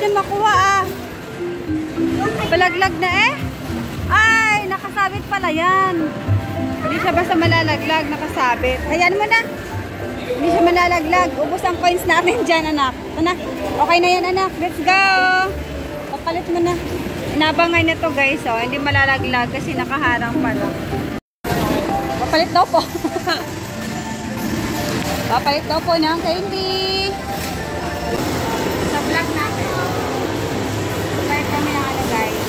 niya makuha ah. Palaglag na eh. Ay, nakasabit pala yan. Hindi siya basta malalaglag, nakasabit. Ayan mo na. Hindi siya malalaglag. Ubus ang coins natin dyan, anak. Anak, okay na yan, anak. Let's go. Papalit mo na. Inabangan na to guys, oh. Hindi malalaglag kasi nakaharang pala. Papalit daw po. Papalit daw po ng candy. Sa vlog natin. Papalit kami ng ano guys.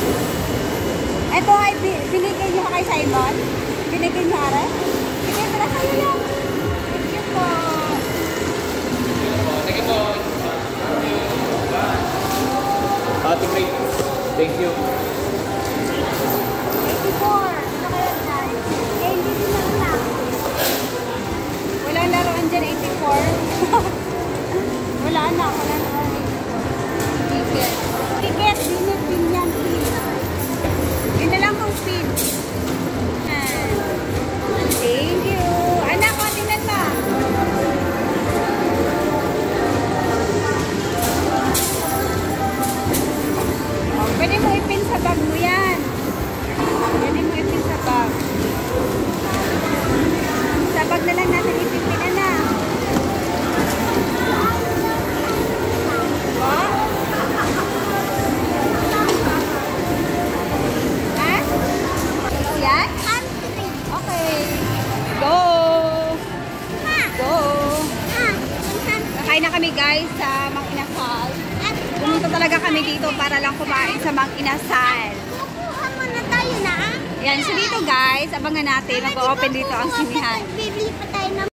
Ito ay binigay niyo kay Simon. Binigay niya rin. Sige, tara sa'yo yan. Thank you po. Thank you po. Ate May, thank you. 84. Ano kaya dyan? Eh, hindi din na lang. Walang laruan dyan, 84. Wala na, wala na. Ticket. Ticket, pin yan, pin. Yun na lang kung pin. Thank you. Anak, o, tingnan mo. Oh, pwede mo ipin sa bag mo yan. Pwede mo ipin sa bag. Sa bag na lang natin ipin na. What? Ha? Yan? Okay. Go! Go! Kakain na kami guys sa Mang Inasal. Pumunta talaga kami dito para lang kumain sa Mang Inasal. Kukuha mo na tayo na. Yan, so dito guys, abangan natin. Mag-open dito ang sinihan.